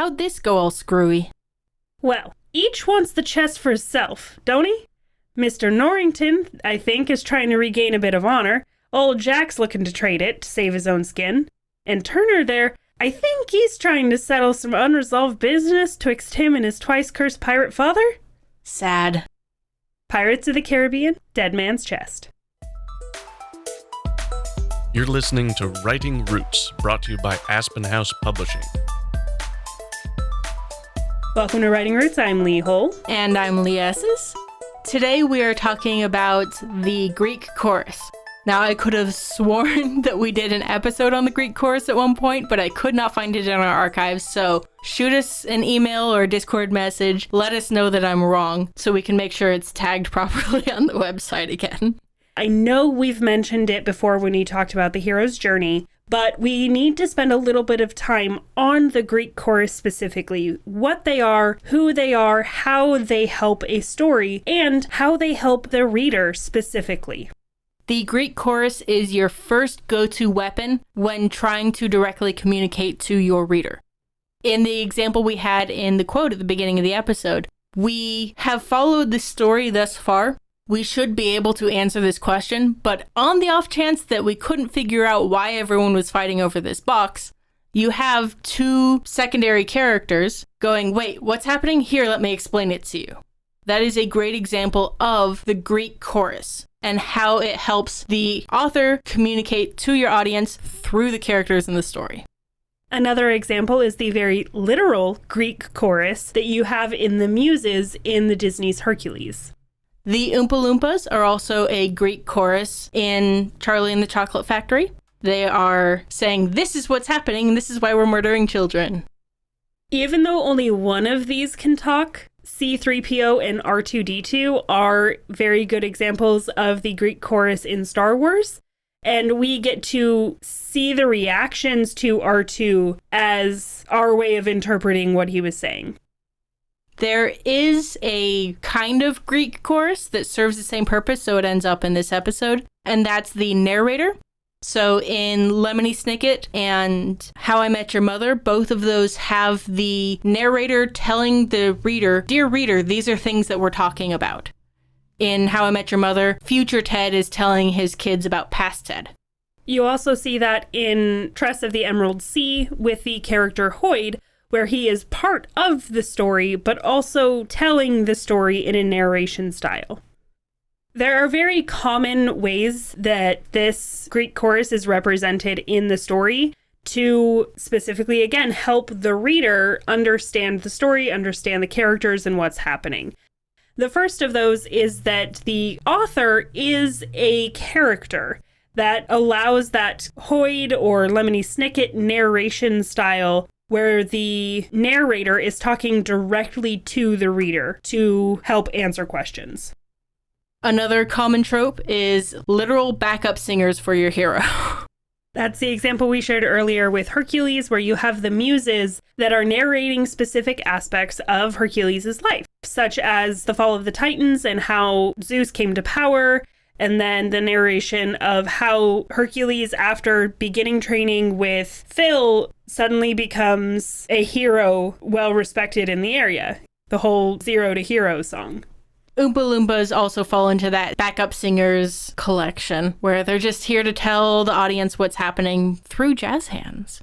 how'd this go all screwy? Well, each wants the chest for himself, don't he? Mr. Norrington, I think, is trying to regain a bit of honor. Old Jack's looking to trade it to save his own skin. And Turner there, I think he's trying to settle some unresolved business twixt him and his twice-cursed pirate father. Sad. Pirates of the Caribbean, Dead Man's Chest. You're listening to Writing Roots, brought to you by Aspen House Publishing. Welcome to Writing Roots. I'm Lee Hull. And I'm Lee Esses. Today we are talking about the Greek chorus. Now, I could have sworn that we did an episode on the Greek chorus at one point, but I could not find it in our archives, so shoot us an email or a Discord message. Let us know that I'm wrong, so we can make sure it's tagged properly on the website again. I know we've mentioned it before when we talked about the hero's journey, but we need to spend a little bit of time on the Greek chorus specifically, what they are, who they are, how they help a story, and how they help the reader specifically. The Greek chorus is your first go-to weapon when trying to directly communicate to your reader. In the example we had in the quote at the beginning of the episode, we have followed the story thus far. We should be able to answer this question, but on the off chance that we couldn't figure out why everyone was fighting over this box, you have two secondary characters going, wait, what's happening? Here, let me explain it to you. That is a great example of the Greek chorus and how it helps the author communicate to your audience through the characters in the story. Another example is the very literal Greek chorus that you have in the Muses in the Disney's Hercules. The Oompa Loompas are also a Greek chorus in Charlie and the Chocolate Factory. They are saying, this is what's happening, and this is why we're murdering children. Even though only one of these can talk, C-3PO and R2-D2 are very good examples of the Greek chorus in Star Wars. And we get to see the reactions to R2 as our way of interpreting what he was saying. There is a kind of Greek chorus that serves the same purpose, so it ends up in this episode, and that's the narrator. So in Lemony Snicket and How I Met Your Mother, both of those have the narrator telling the reader, dear reader, these are things that we're talking about. In How I Met Your Mother, future Ted is telling his kids about past Ted. You also see that in Tress of the Emerald Sea with the character Hoyd, where he is part of the story, but also telling the story in a narration style. There are very common ways that this Greek chorus is represented in the story to specifically, again, help the reader understand the story, understand the characters, and what's happening. The first of those is that the author is a character that allows that Hoyd or Lemony Snicket narration style where the narrator is talking directly to the reader to help answer questions. Another common trope is literal backup singers for your hero. That's the example we shared earlier with Hercules, where you have the Muses that are narrating specific aspects of Hercules' life, such as the fall of the Titans and how Zeus came to power, and then the narration of how Hercules, after beginning training with Phil, suddenly becomes a hero well respected in the area. The whole Zero to Hero song. Oompa Loompas also fall into that backup singers collection, where they're just here to tell the audience what's happening through jazz hands.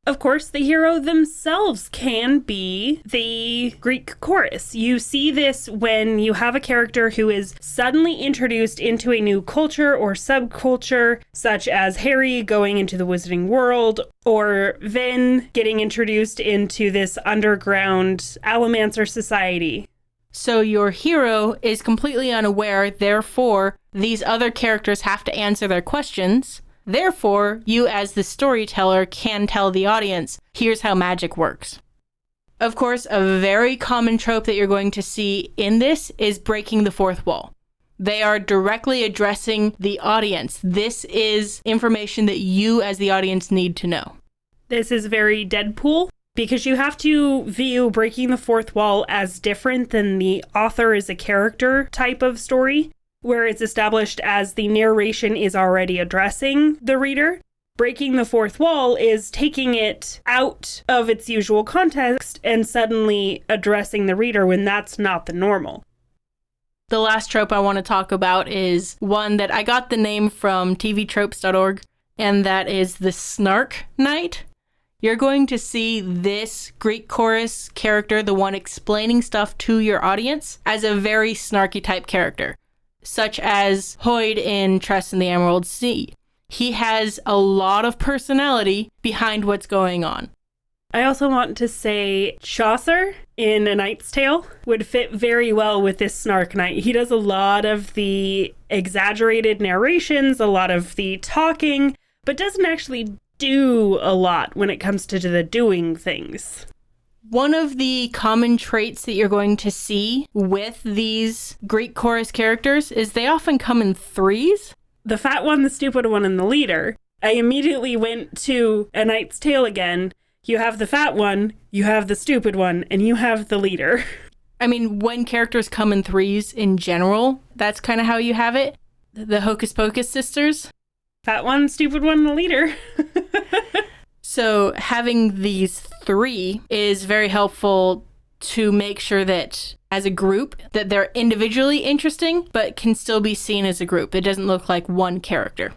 Of course, the hero themselves can be the Greek chorus. You see this when you have a character who is suddenly introduced into a new culture or subculture, such as Harry going into the Wizarding World, or Vin getting introduced into this underground Allomancer society. So your hero is completely unaware, therefore, these other characters have to answer their questions. Therefore, you as the storyteller can tell the audience, here's how magic works. Of course, a very common trope that you're going to see in this is breaking the fourth wall. They are directly addressing the audience. This is information that you as the audience need to know. This is very Deadpool, because you have to view breaking the fourth wall as different than the author is a character type of story, where it's established as the narration is already addressing the reader. Breaking the fourth wall is taking it out of its usual context and suddenly addressing the reader when that's not the normal. The last trope I want to talk about is one that I got the name from tvtropes.org, and that is the snark knight. You're going to see this Greek chorus character, the one explaining stuff to your audience, as a very snarky type character, such as Hoyd in Tress in the Emerald Sea. He has a lot of personality behind what's going on. I also want to say Chaucer in A Knight's Tale would fit very well with this snark knight. He does a lot of the exaggerated narrations, a lot of the talking, but doesn't actually do a lot when it comes to the doing things. One of the common traits that you're going to see with these Greek chorus characters is they often come in threes. The fat one, the stupid one, and the leader. I immediately went to A Knight's Tale again. You have the fat one, you have the stupid one, and you have the leader. I mean, when characters come in threes in general, that's kind of how you have it. The Hocus Pocus sisters. Fat one, stupid one, and the leader. So having these three is very helpful to make sure that as a group that they're individually interesting, but can still be seen as a group. It doesn't look like one character.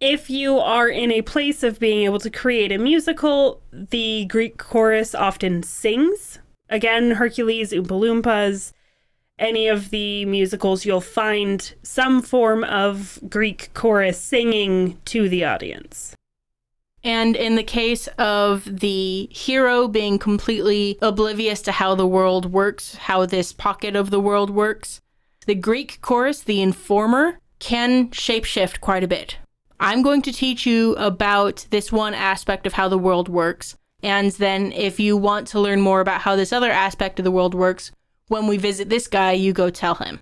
If you are in a place of being able to create a musical, the Greek chorus often sings. Again, Hercules, Oompa Loompas, any of the musicals, you'll find some form of Greek chorus singing to the audience. And in the case of the hero being completely oblivious to how the world works, how this pocket of the world works, the Greek chorus, the informer, can shapeshift quite a bit. I'm going to teach you about this one aspect of how the world works. And then if you want to learn more about how this other aspect of the world works, when we visit this guy, you go tell him.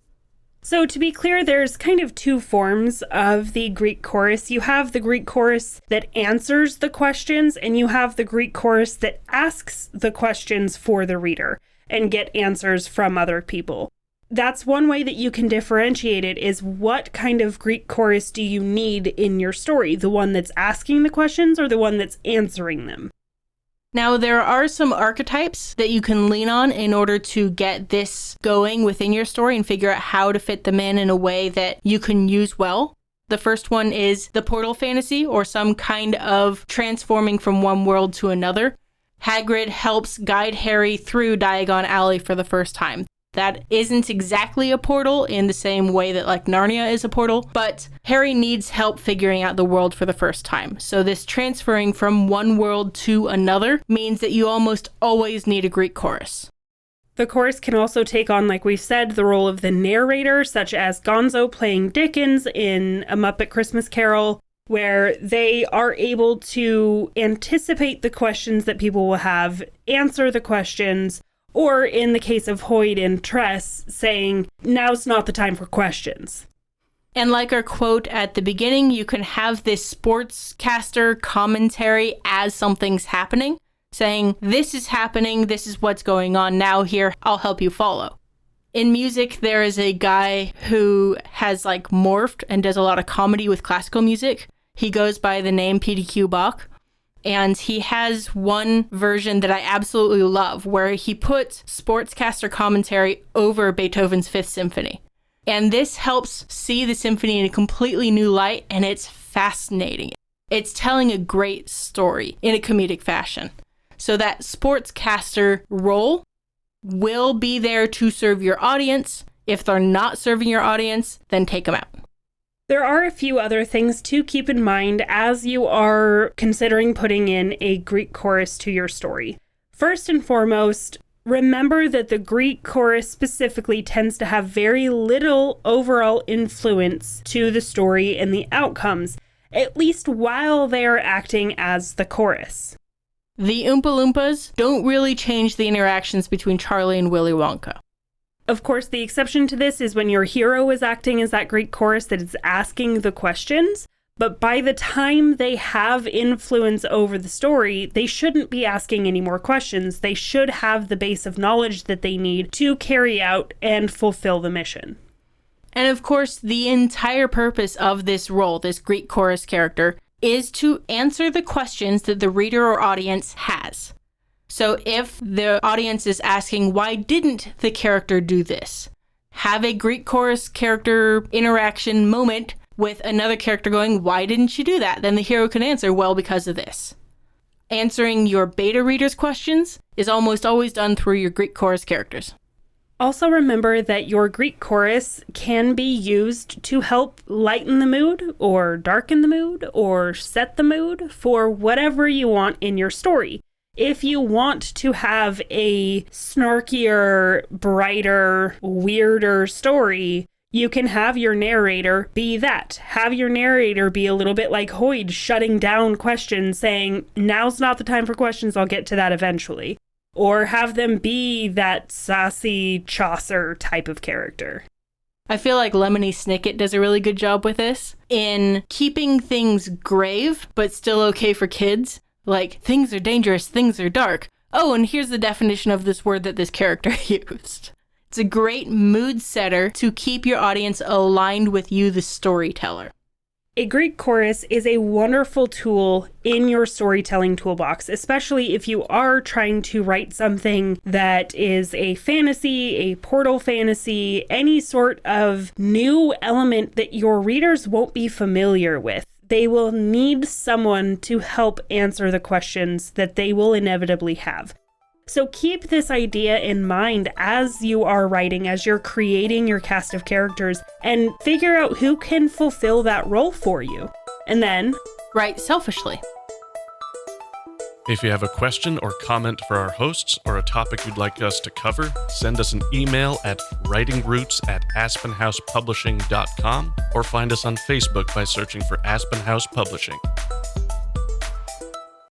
So to be clear, there's kind of two forms of the Greek chorus. You have the Greek chorus that answers the questions, and you have the Greek chorus that asks the questions for the reader and get answers from other people. That's one way that you can differentiate it, is what kind of Greek chorus do you need in your story? The one that's asking the questions or the one that's answering them? Now, there are some archetypes that you can lean on in order to get this going within your story and figure out how to fit them in a way that you can use well. The first one is the portal fantasy, or some kind of transforming from one world to another. Hagrid helps guide Harry through Diagon Alley for the first time. That isn't exactly a portal in the same way that like Narnia is a portal, but Harry needs help figuring out the world for the first time. So this transferring from one world to another means that you almost always need a Greek chorus. The chorus can also take on, like we've said, the role of the narrator, such as Gonzo playing Dickens in A Muppet Christmas Carol, where they are able to anticipate the questions that people will have, answer the questions, or in the case of Hoyd and Tress, saying, now's not the time for questions. And like our quote at the beginning, you can have this sportscaster commentary as something's happening, saying, this is happening, this is what's going on now here, I'll help you follow. In music, there is a guy who has like morphed and does a lot of comedy with classical music. He goes by the name PDQ Bach. And he has one version that I absolutely love where he puts sportscaster commentary over Beethoven's Fifth Symphony. And this helps see the symphony in a completely new light, and it's fascinating. It's telling a great story in a comedic fashion. So that sportscaster role will be there to serve your audience. If they're not serving your audience, then take them out. There are a few other things to keep in mind as you are considering putting in a Greek chorus to your story. First and foremost, remember that the Greek chorus specifically tends to have very little overall influence to the story and the outcomes, at least while they are acting as the chorus. The Oompa Loompas don't really change the interactions between Charlie and Willy Wonka. Of course, the exception to this is when your hero is acting as that Greek chorus that is asking the questions. But by the time they have influence over the story, they shouldn't be asking any more questions. They should have the base of knowledge that they need to carry out and fulfill the mission. And of course, the entire purpose of this role, this Greek chorus character, is to answer the questions that the reader or audience has. So if the audience is asking, why didn't the character do this? Have a Greek chorus character interaction moment with another character going, why didn't you do that? Then the hero can answer, well, because of this. Answering your beta reader's questions is almost always done through your Greek chorus characters. Also remember that your Greek chorus can be used to help lighten the mood or darken the mood or set the mood for whatever you want in your story. If you want to have a snarkier, brighter, weirder story, you can have your narrator be that. Have your narrator be a little bit like Hoyd, shutting down questions, saying, now's not the time for questions, I'll get to that eventually. Or have them be that sassy Chaucer type of character. I feel like Lemony Snicket does a really good job with this in keeping things grave, but still okay for kids. Like, things are dangerous, things are dark. Oh, and here's the definition of this word that this character used. It's a great mood setter to keep your audience aligned with you, the storyteller. A Greek chorus is a wonderful tool in your storytelling toolbox, especially if you are trying to write something that is a fantasy, a portal fantasy, any sort of new element that your readers won't be familiar with. They will need someone to help answer the questions that they will inevitably have. So keep this idea in mind as you are writing, as you're creating your cast of characters, and figure out who can fulfill that role for you. And then write selfishly. If you have a question or comment for our hosts or a topic you'd like us to cover, send us an email at writingroots@aspenhousepublishing.com or find us on Facebook by searching for Aspen House Publishing.